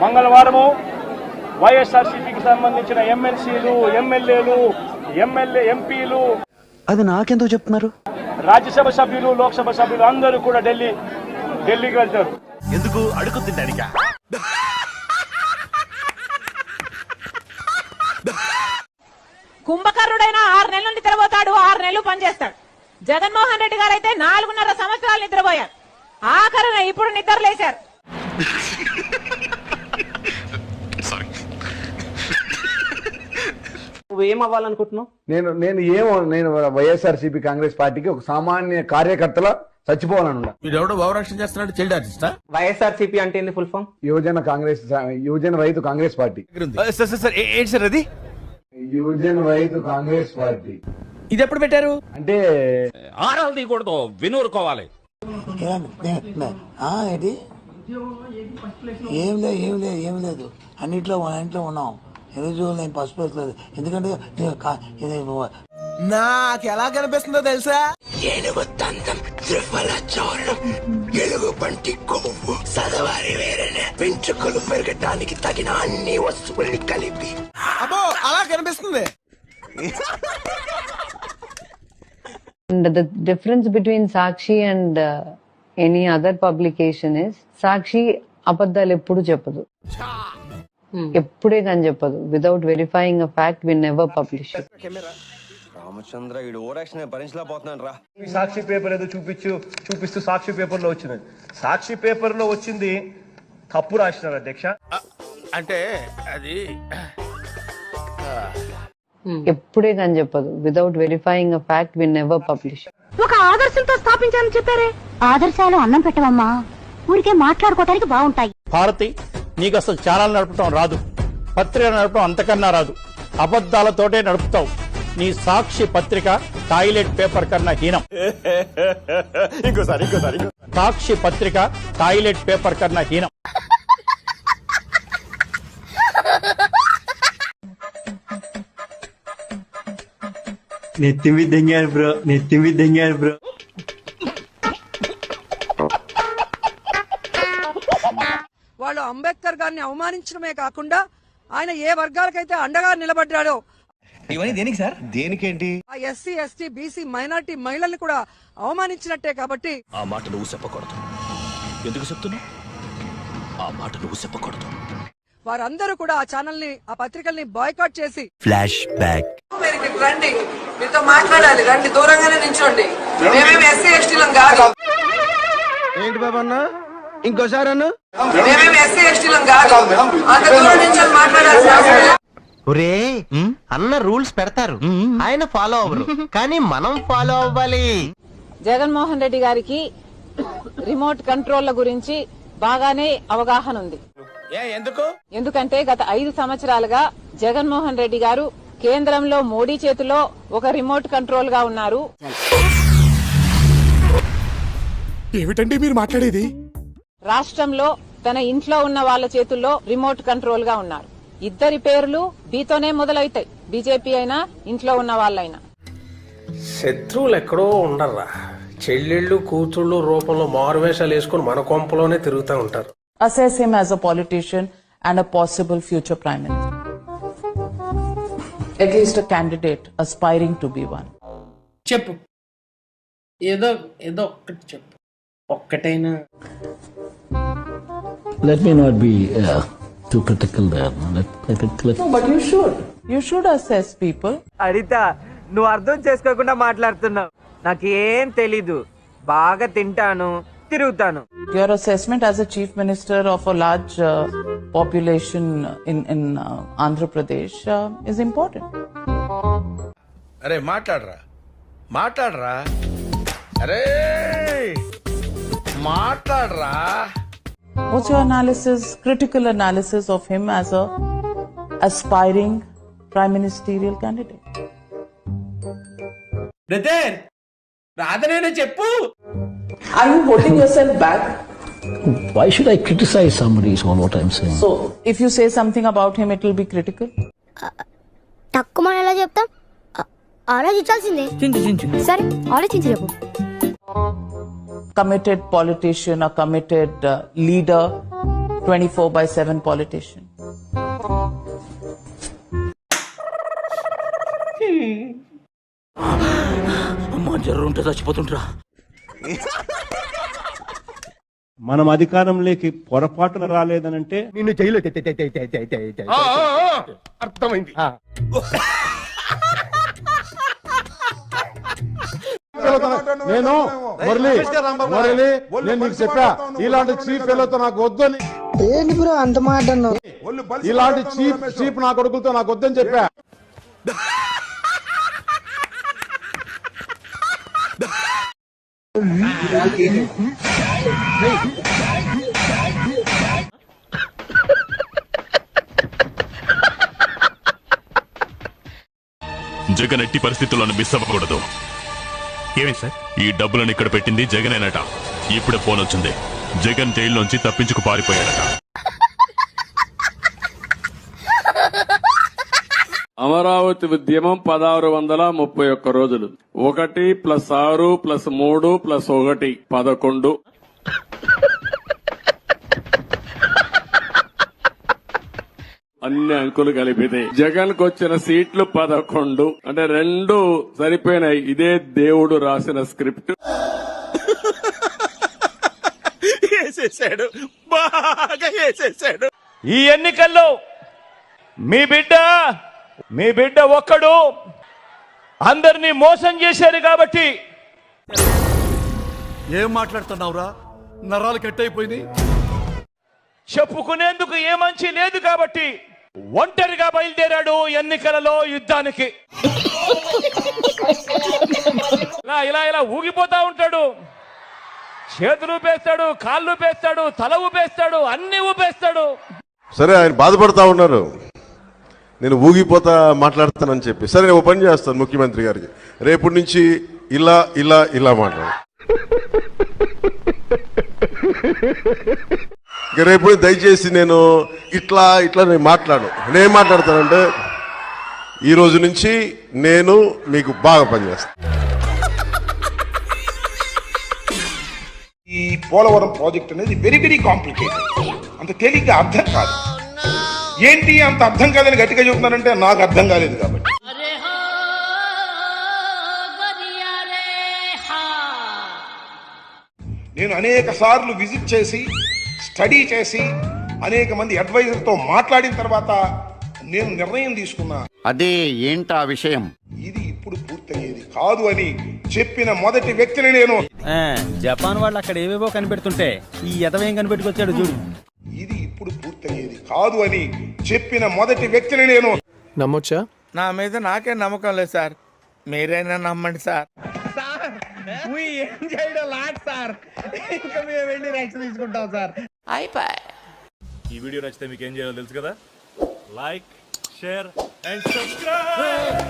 మంగళవారము వైఎస్ఆర్సీపీకి సంబంధించిన ఎమ్మెల్సీలు, ఎమ్మెల్యేలు, ఎంపీలు, అది నాకెందుకు చెప్తున్నారు? రాజ్యసభ సభ్యులు, లోక్సభ సభ్యులు అందరూ కూడా ఢిల్లీకి వెళ్తారు. ఎందుకు అడుగు తింటానికా? కుంభకర్ణుడైనా 6 నెలలు నిద్రపోతాడు, 6 నెలలు పనిచేస్తాడు. జగన్మోహన్ రెడ్డి గారు అయితే 4.5 సంవత్సరాలు నిద్రపోయారు. ఆఖరణ ఇప్పుడు నిద్రలేశారు. నువ్వేం అవ్వాలనుకుంటున్నావు? నేను వైఎస్ఆర్సీపీ కాంగ్రెస్ పార్టీకి ఒక సామాన్య కార్యకర్తలా చచ్చిపోవాలనున్నా. వీడెవడో భావరక్షణ చేస్తున్నాడు, చైల్డ్ ఆర్టిస్టా? వైఎస్ఆర్సీపీ అంటే ఏంది ఫుల్ ఫామ్? యువజన రైతు కాంగ్రెస్ పార్టీ. ఏంటి సార్ అది? యువజన రైతు కాంగ్రెస్ పార్టీ. ఇది ఎప్పుడు పెట్టారు? అంటే ఆరాలు తీయకూడదు, వినూరుకోవాలి. ఏం లేదు అన్నిట్లో మన ఇంట్లో ఉన్నాం. రోజు నేను పసుపు వేసుకోలేదు, ఎందుకంటే నాకు ఎలా కనిపిస్తుందో తెలుసా? ఏనుగు తంతం, త్రిఫల చౌరం, ఎలుగు పంటి కొవ్వు, సదవారి వేరేనే, వెంట్రుకలు పెరగటానికి తగిన అన్ని వస్తువుల్ని కలిపి. అబ్బో అలా కనిపిస్తుంది. And the difference between Sakshi and any other publication is Sakshi అబద్ధాలు ఎప్పుడు చెప్పదు, ఎప్పుడే కానీ చెప్పదు. Without verifying a fact we never publish. Ramachandra ఈడు ఓరాక్షన్ భరించలేకపోతున్నాను రా. సాక్షి పేపర్ ఏదో చూపిస్తూ సాక్షి పేపర్ లో వచ్చింది. సాక్షి పేపర్ లో వచ్చింది తప్పు రాసినారు అధ్యక్ష. అంటే అది ఎప్పుడే కానీ చెప్పదు. Without verifying a fact we never publish. ఒక ఆదర్శంతో స్థాపించాలని చెప్పారే. ఆదర్శాలు అన్నం పెట్టవమ్మా, ఊరికే మాట్లాడుకోవడానికి బాగుంటాయి. భారతి, నీకు అసలు ఛానల్ నడపటం రాదు, పత్రిక నడపడం అంతకన్నా రాదు, అబద్ధాలతోటే నడుపుతావు. నీ సాక్షి పత్రిక టాయిలెట్ పేపర్ కన్నా హీనం. ఇంకోసారి సాక్షి పత్రిక టాయిలెట్ పేపర్ కన్నా హీనం. నెత్తిమి దెంగారు బ్రో. వాళ్ళు అంబేద్కర్ గారిని అవమానించడమే కాకుండా ఆయన ఏ వర్గాలకైతే అండగా నిలబడ్డాడో, ఇవన్నీ దేనికి సార్? దేనికేంటి? ఆ ఎస్సీ, ఎస్టీ, బీసీ, మైనార్టీ మహిళల్ని కూడా అవమానించినట్టే. కాబట్టి ఆ మాట నువ్వు చెప్పకూడదు. ఎందుకు చెప్తున్నావు? ఆ మాట నువ్వు చెప్పకూడదు. వారందరూ కూడా ఆ ఛానల్ ని, ఆ పత్రికల్ని బాయ్కాట్ చేసి, ఫ్లాష్ బ్యాక్, రండి మీతో మాట్లాడాలి, రండి దూరంగానే నించోండి, మేమేమి ఎస్సీ ఎస్టీలం కాదు. ఏంటి బాబా అన్న? ఇంకోసారి అన్న? మేమేమి ఎస్సీ ఎస్టీలం కాదు, అంత దూరం నుంచి మాట్లాడాల్సిన అవసరం లేదు. ఒరే అన్న రూల్స్ పెడతారు, ఆయన ఫాలో అవ్వరు, కానీ మనం ఫాలో అవ్వాలి. జగన్మోహన్ రెడ్డి గారికి రిమోట్ కంట్రోళ్ల గురించి బాగానే అవగాహన ఉంది. ఎందుకంటే గత 5 సంవత్సరాలుగా జగన్మోహన్ రెడ్డి గారు కేంద్రంలో మోడీ చేతిలో ఒక రిమోట్ కంట్రోల్ గా ఉన్నారు. ఏమిటండి మీరు మాట్లాడేది? రాష్ట్రంలో తన ఇంట్లో ఉన్న వాళ్ళ చేతుల్లో రిమోట్ కంట్రోల్ గా ఉన్నారు. ఇద్దరి పేర్లు బీతోనే మొదలవుతాయి, బీజేపీ అయినా ఇంట్లో ఉన్న వాళ్ళైనా. శత్రువులు ఎక్కడో ఉండర్రా, చెల్లెళ్ళు కూతుళ్ళు రూపంలో మారువేషాలు వేసుకుని మన కొంపలోనే తిరుగుతూ ఉంటారు. Assess him as a politician and a possible future prime minister. At least a candidate aspiring to be one. చెప్పు, ఏదో ఒక్కటి చెప్పు, ఒక్కటైనా. Let me not be too critical there. No, but you should assess people. అరిత, నువ్వు అర్థం చేసుకోకుండా మాట్లాడుతున్నావు. నాకేం తెలీదు, బాగా తింటాను, తిరుగుతాను. Your assessment as a chief minister of a large population in Andhra Pradesh is important. అరే మాట్లాడరా, అరే మాట్లాడరా. What's your analysis, critical analysis of him as a aspiring prime ministerial candidate? Brother, రాధనేనే చెప్పు. Are you holding yourself back? Why should I criticize somebody is all what I'm saying. So, if you say something about him, it will be critical? తక్కువ మనం ఎలా చెప్తాం, ఆలోచించాల్సిందే. సరే ఆలోచించి చెప్పు. Committed politician, a committed leader 24/7 politician. మనం అధికారంలోకి పొరపాటున రాలేదనంటే నిన్ను జైలు అర్థమైంది. నేను మురళి నేను నీకు చెప్పా ఇలాంటి చీఫ్ ఫెలోతో నాకు వద్దని. ఏంటి బ్రో అంత మాట అన్నావు? ఇలాంటి చీఫ్ నా కొడుకులతో నాకు వద్దని చెప్పా. జగన్ ఎట్టి పరిస్థితుల్లోనూ మిస్ అవ్వకూడదు. ఏమి సార్, ఈ డబ్బులను ఇక్కడ పెట్టింది జగనేనట. ఇప్పుడే ఫోన్ వచ్చింది, జగన్ జైల్లోంచి తప్పించుకు పారిపోయాడట. అమరావతి ఉద్యమం 1631 రోజులు. 1 + 6 + 3 + 1 11. అన్ని అంకులు కలిపితే జగన్ కు వచ్చిన సీట్లు 11. అంటే 2 సరిపోయినాయి. ఇదే దేవుడు రాసిన స్క్రిప్ట్. వేసేసాడు, బాగా వేసేసాడు. ఈ ఎన్నికల్లో మీ బిడ్డ ఒక్కడు అందరినీ మోసం చేశారు కాబట్టి. ఏం మాట్లాడుతున్నావురా? నరాలు కట్ అయిపోయింది. చెప్పుకునేందుకు ఏ మంచి లేదు కాబట్టి ఒంటరిగా బయలుదేరాడు ఎన్నికలలో యుద్ధానికి. ఇలా ఊగిపోతా ఉంటాడు. చేతులు ఊపేస్తాడు, కాళ్ళు ఊపేస్తాడు, తల ఊపేస్తాడు, అన్ని ఊపేస్తాడు. సరే, ఆయన బాధపడతా ఉన్నారు, నేను ఊగిపోతా మాట్లాడతానని చెప్పి. సరే, నేను పని చేస్తాను ముఖ్యమంత్రి గారికి, రేపటి నుంచి ఇలా ఇలా ఇలా మాట్లాడు. ఇక రేపు దయచేసి నేను ఇట్లా నేను మాట్లాడు. నేనేం మాట్లాడతానంటే, ఈ రోజు నుంచి నేను మీకు బాగా పనిచేస్తాను. ఈ పోలవరం ప్రాజెక్ట్ అనేది వెరీ వెరీ కాంప్లికేటెడ్. అంత తేలిగ్గా అర్థం కాదు. ఏంటి అంత అర్థం కాదని గట్టిగా చెబుతున్నానంటే నాకు అర్థం కాలేదు కాబట్టి. నేను అనేక సార్లు విజిట్ చేసి స్టడీ చేసి అనేక మంది అడ్వైజర్తో మాట్లాడిన తర్వాత నేను నిర్ణయం తీసుకున్నా. అదే ఏంటా విషయం? ఇది ఇప్పుడు పూర్తయ్యేది కాదు అని చెప్పిన మొదటి వ్యక్తిని నేను. జపాన్ వాళ్ళు అక్కడ ఏవేవో కనిపెడుతుంటే ఈ ఎదవేం కనిపెట్టుకొచ్చాడు చూడు. ఇది ఇప్పుడు పూర్తయ్యేది కాదు అని చెప్పిన మొదటి వ్యక్తిని నేను. నమ్మొచ్చా? నా మీద నాకే నమ్మకం లేదు సార్, మీరైనా నమ్మండి సార్. ఇంకా మేము వెళ్ళి రియాక్షన్ తీసుకుంటాం సార్. ఈ వీడియో నచ్చితే మీకు ఏం చేయాలో తెలుసు కదా. Like, share and subscribe.